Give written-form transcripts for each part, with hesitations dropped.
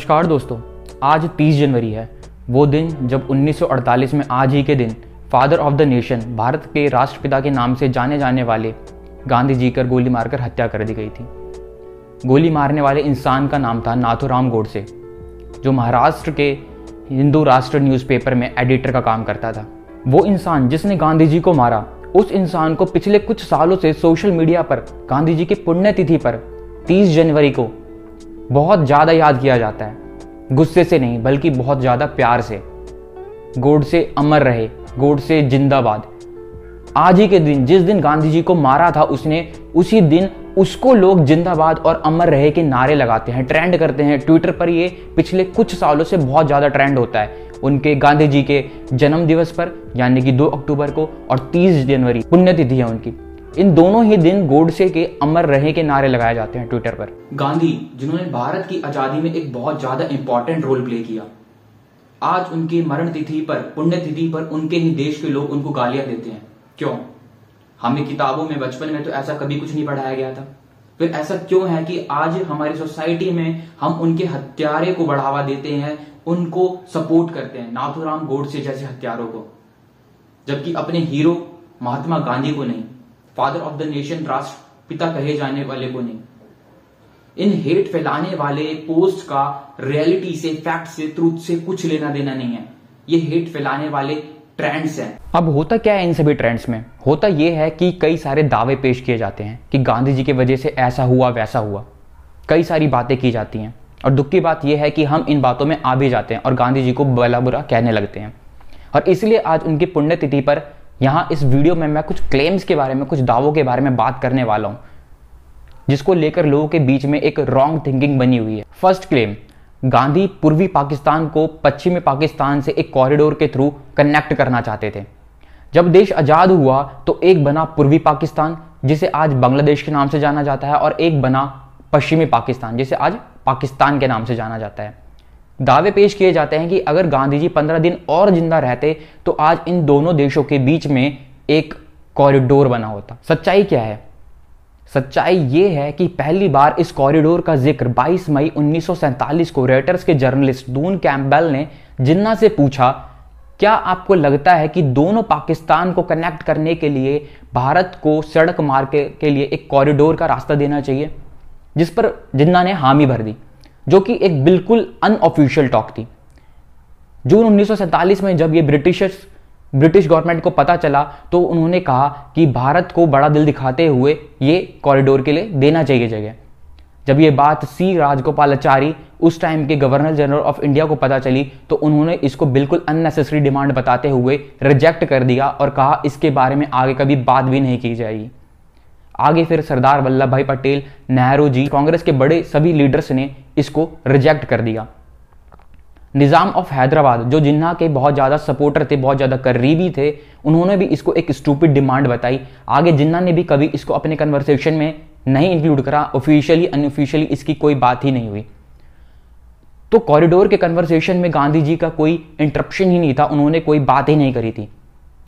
नमस्कार दोस्तों, आज 30 जनवरी है। वो दिन जब 1948 में आज ही के दिन father of the nation, Bharat के राष्ट्रपिता के नाम से जाने जाने वाले गांधी जी कर गोली मारकर हत्या कर दी गई थी। गोली मारने वाले इंसान का नाम था नाथूराम गोडसे, जो महाराष्ट्र के हिंदू राष्ट्र न्यूज़पेपर में एडिटर का काम करता था। वो इंसान जिसने गांधी जी को मारा, उस इंसान को पिछले कुछ सालों से सोशल मीडिया पर गांधी जी की पुण्यतिथि पर 30 जनवरी को बहुत ज़्यादा याद किया जाता है। गुस्से से नहीं, बल्कि बहुत ज़्यादा प्यार से। गोडसे अमर रहे, गोडसे जिंदाबाद। आज ही के दिन, जिस दिन गांधी जी को मारा था उसने, उसी दिन उसको लोग जिंदाबाद और अमर रहे के नारे लगाते हैं, ट्रेंड करते हैं। ट्विटर पर ये पिछले कुछ सालों से बहुत ज़्यादा ट्रेंड होता है। उनके गांधी जी के जन्म दिवस पर यानी कि 2 अक्टूबर को और 30 जनवरी पुण्यतिथि है उनकी। इन दोनों ही दिन गोडसे के अमर रहे के नारे लगाए जाते हैं ट्विटर पर। गांधी, जिन्होंने भारत की आजादी में एक बहुत ज्यादा इंपॉर्टेंट रोल प्ले किया, आज उनकी मरण तिथि पर, पुण्यतिथि पर उनके ही देश के लोग उनको गालियां देते हैं। क्यों? हमें किताबों में बचपन में तो ऐसा कभी कुछ नहीं पढ़ाया गया था। फिर ऐसा क्यों है कि आज हमारी सोसाइटी में हम उनके हत्यारे को बढ़ावा देते हैं, उनको सपोर्ट करते हैं, नाथूराम गोडसे जैसे हत्यारों को, जबकि अपने हीरो महात्मा गांधी को नहीं, फादर ऑफ द नेशन, राष्ट्रपिता कहे जाने वाले को नहीं। इन हेट फैलाने वाले पोस्ट का रियलिटी से, फैक्ट से, ट्रूथ से कुछ लेना देना नहीं है। ये हेट फैलाने वाले ट्रेंड्स हैं। अब होता क्या है इन सभी ट्रेंड्स में? होता यह है कि कई सारे दावे पेश किए जाते हैं कि गांधी जी की वजह से ऐसा हुआ वैसा हुआ। कई सारी बातें की जाती हैं और दुख की बात यह है कि हम इन बातों में आ भी जाते हैं और गांधी जी को भला बुरा कहने लगते हैं। और इसलिए आज उनकी पुण्यतिथि पर यहाँ इस वीडियो में मैं कुछ क्लेम्स के बारे में, कुछ दावों के बारे में बात करने वाला हूं, जिसको लेकर लोगों के बीच में एक रॉन्ग थिंकिंग बनी हुई है। फर्स्ट क्लेम, गांधी पूर्वी पाकिस्तान को पश्चिमी पाकिस्तान से एक कॉरिडोर के थ्रू कनेक्ट करना चाहते थे। जब देश आजाद हुआ तो एक बना पूर्वी पाकिस्तान, जिसे आज बांग्लादेश के नाम से जाना जाता है, और एक बना पश्चिमी पाकिस्तान, जिसे आज पाकिस्तान के नाम से जाना जाता है। दावे पेश किए जाते हैं कि अगर गांधी जी 15 दिन और जिंदा रहते तो आज इन दोनों देशों के बीच में एक कॉरिडोर बना होता। सच्चाई क्या है? सच्चाई यह है कि पहली बार इस कॉरिडोर का जिक्र 22 मई 1947 को रॉयटर्स के जर्नलिस्ट डून कैम्पबेल ने जिन्ना से पूछा, क्या आपको लगता है कि दोनों पाकिस्तान को कनेक्ट करने के लिए भारत को सड़क मार्ग के लिए एक कॉरिडोर का रास्ता देना चाहिए? जिस पर जिन्ना ने हामी भर दी, जो कि एक बिल्कुल अनऑफिशियल टॉक थी। जून 1947 में जब ये ब्रिटिश गवर्नमेंट को पता चला तो उन्होंने कहा कि भारत को बड़ा दिल दिखाते हुए ये कॉरिडोर के लिए देना चाहिए जगह। जब ये बात सी राजगोपालाचारी, उस टाइम के गवर्नर जनरल ऑफ इंडिया को पता चली तो उन्होंने इसको बिल्कुल अननेसेसरी डिमांड बताते हुए रिजेक्ट कर दिया और कहा इसके बारे में आगे कभी बात भी नहीं की जाएगी। आगे फिर सरदार वल्लभ भाई पटेल, नेहरू जी, कांग्रेस के बड़े सभी लीडर्स ने इसको रिजेक्ट कर दिया। निजाम ऑफ हैदराबाद, जो जिन्ना के बहुत ज्यादा सपोर्टर थे, बहुत ज्यादा करीबी थे, उन्होंने भी इसको एक स्टूपिड डिमांड बताई। आगे जिन्ना ने भी कभी इसको अपने कन्वर्सेशन में नहीं इंक्लूड करा। ऑफिशियली अनऑफिशियली इसकी कोई बात ही नहीं हुई। तो कॉरिडोर के कन्वर्सेशन में गांधी जी का कोई इंटरप्शन ही नहीं था, उन्होंने कोई बात ही नहीं करी थी।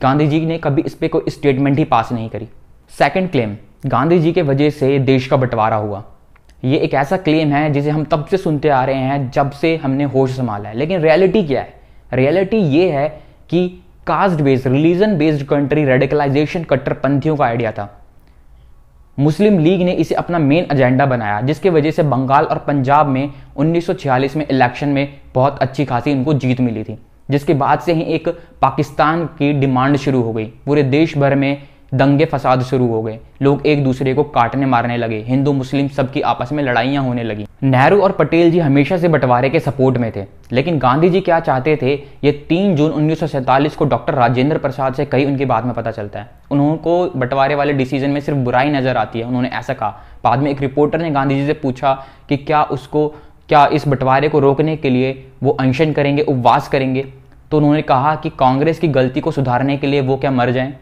गांधी जी ने कभी इस पर कोई स्टेटमेंट ही पास नहीं करी। सेकेंड क्लेम, गांधी जी के वजह से देश का बंटवारा हुआ। ये एक ऐसा क्लेम है जिसे हम तब से सुनते आ रहे हैं जब से हमने होश संभाला है। लेकिन रियलिटी क्या है? रियलिटी ये है कि caste based, religion based country radicalization कट्टरपंथियों का आइडिया था। मुस्लिम लीग ने इसे अपना मेन एजेंडा बनाया, जिसके वजह से बंगाल और पंजाब में 1946 में इलेक्शन में बहुत अच्छी खासी उनको जीत मिली थी, जिसके बाद से ही एक पाकिस्तान की डिमांड शुरू हो गई। पूरे देश भर में दंगे फसाद शुरू हो गए, लोग एक दूसरे को काटने मारने लगे, हिंदू मुस्लिम सबकी आपस में लड़ाइयां होने लगी। नेहरू और पटेल जी हमेशा से बंटवारे के सपोर्ट में थे, लेकिन गांधी जी क्या चाहते थे ये 3 जून 1947 को डॉक्टर राजेंद्र प्रसाद से कई उनकी बात में पता चलता है। उनको बंटवारे वाले डिसीजन में सिर्फ बुराई नजर आती है, उन्होंने ऐसा कहा। बाद में एक रिपोर्टर ने गांधी जी से पूछा कि क्या इस बंटवारे को रोकने के लिए वो अनशन करेंगे, उपवास करेंगे? तो उन्होंने कहा कि कांग्रेस की गलती को सुधारने के लिए वो क्या मर जाएं?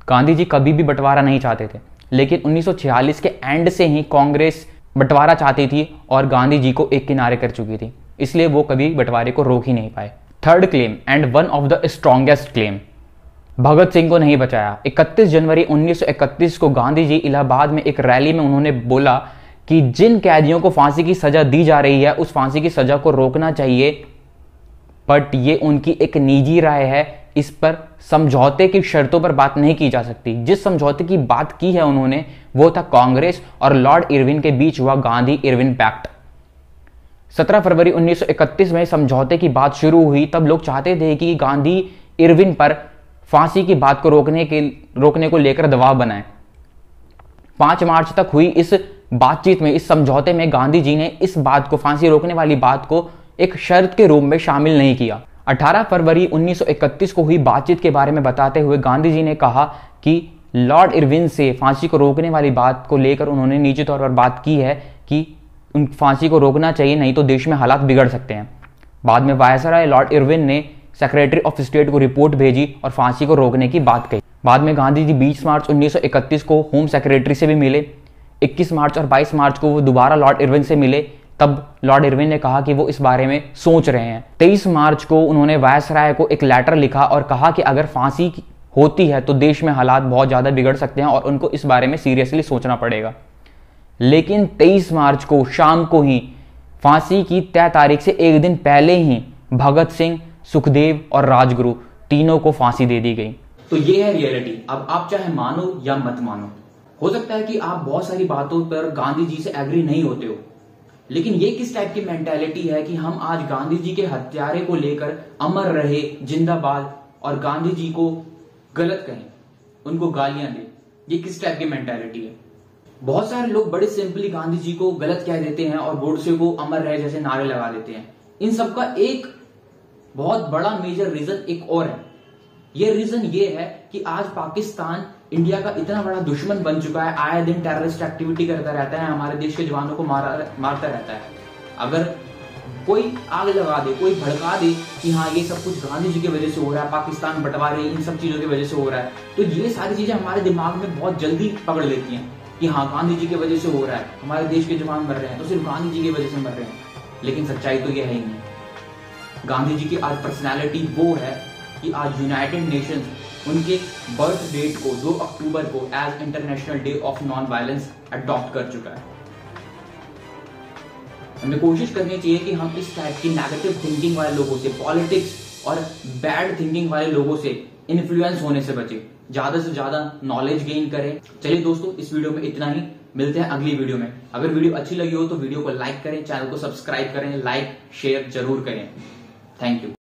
गांधी जी कभी भी बंटवारा नहीं चाहते थे, लेकिन 1946 के एंड से ही कांग्रेस बंटवारा चाहती थी और गांधी जी को एक किनारे कर चुकी थी, इसलिए वो कभी बंटवारे को रोक ही नहीं पाए। Third claim and one of the strongest claim, Bhagat Singh को नहीं बचाया। 31 जनवरी 1931 को गांधी जी इलाहाबाद में एक रैली में उन्होंने बोला कि जिन कैदियों को फांसी की सजा दी जा रही है उस फांसी की सजा को रोकना चाहिए, बट ये उनकी एक निजी राय है, इस पर समझौते की शर्तों पर बात नहीं की जा सकती। जिस समझौते की बात की है उन्होंने वो था कांग्रेस और लॉर्ड इरविन के बीच हुआ गांधी इरविन पैक्ट। 17 फरवरी 1931 में समझौते की बात शुरू हुई। तब लोग चाहते थे कि गांधी इरविन पर फांसी की बात को रोकने को लेकर दबाव बनाए। 5 मार्च तक हुई इस बातचीत में, इस समझौते में गांधी जी ने इस बात को, फांसी रोकने वाली बात को एक शर्त के रूप में शामिल नहीं किया। 18 फरवरी 1931 को हुई बातचीत के बारे में बताते हुए गांधी जी ने कहा कि लॉर्ड इरविन से फांसी को रोकने वाली बात को लेकर उन्होंने निजी तौर पर बात की है कि उन फांसी को रोकना चाहिए, नहीं तो देश में हालात बिगड़ सकते हैं। बाद में वायसराय लॉर्ड इरविन ने सेक्रेटरी ऑफ स्टेट को रिपोर्ट भेजी और फांसी को रोकने की बात कही। बाद में गांधी जी 20 मार्च 1931 को होम सेक्रेटरी से भी मिले। 21 मार्च और 22 मार्च को वो दोबारा लॉर्ड इरविन से मिले। तब लॉर्ड इरविन ने कहा कि वो इस बारे में सोच रहे हैं। 23 मार्च को उन्होंने वायसराय को एक लेटर लिखा और कहा कि अगर फांसी होती है तो देश में हालात बहुत ज्यादा बिगड़ सकते हैं और उनको इस बारे में सीरियसली सोचना पड़ेगा। लेकिन 23 मार्च को शाम को ही, फांसी की तय तारीख से एक दिन पहले ही, भगत सिंह, सुखदेव और राजगुरु तीनों को फांसी दे दी गई। तो ये है रियलिटी। अब आप चाहे मानो या मत मानो, हो सकता है कि आप बहुत सारी बातों पर गांधी जी से एग्री नहीं होते हो, लेकिन ये किस टाइप की मेंटालिटी है कि हम आज गांधी जी के हत्यारे को लेकर अमर रहे, जिंदाबाद, और गांधी जी को गलत कहें, उनको गालियां दें। ये किस टाइप की मेंटालिटी है? बहुत सारे लोग बड़े सिंपली गांधी जी को गलत कह देते हैं और गोडसे को अमर रहे जैसे नारे लगा देते हैं। इन सबका एक बहुत बड़ा मेजर रीजन एक और है। ये रीजन ये है कि आज पाकिस्तान इंडिया का इतना बड़ा दुश्मन बन चुका है, आए दिन टेररिस्ट एक्टिविटी करता रहता है, हमारे देश के जवानों को मारता रहता है। अगर कोई आग लगा दे, कोई भड़का दे कि हाँ ये सब कुछ गांधी जी की वजह से हो रहा है, पाकिस्तान बंटवारे, इन सब चीजों की वजह से हो रहा है, तो ये सारी चीजें हमारे दिमाग में बहुत जल्दी पकड़ लेती हैं कि हाँ गांधी जी की वजह से हो रहा है, हमारे देश के जवान मर रहे हैं तो सिर्फ गांधी जी की वजह से मर रहे हैं। लेकिन सच्चाई तो यह है ही नहीं। गांधी जी की आज पर्सनैलिटी वो है कि आज यूनाइटेड नेशंस उनके बर्थ डेट को 2 अक्टूबर को as international day of non violence adopt कर चुका है। हमें कोशिश करनी चाहिए कि हम इस टाइप की नेगेटिव थिंकिंग वाले लोगों से, पॉलिटिक्स और बैड थिंकिंग वाले लोगों से इन्फ्लुएंस होने से बचे, ज्यादा से ज्यादा नॉलेज गेन करें। चलिए दोस्तों, इस वीडियो में इतना ही, मिलते हैं अगली वीडियो में। अगर वीडियो अच्छी लगी हो तो वीडियो को लाइक करें, चैनल को सब्सक्राइब करें, लाइक शेयर जरूर करें। Thank you.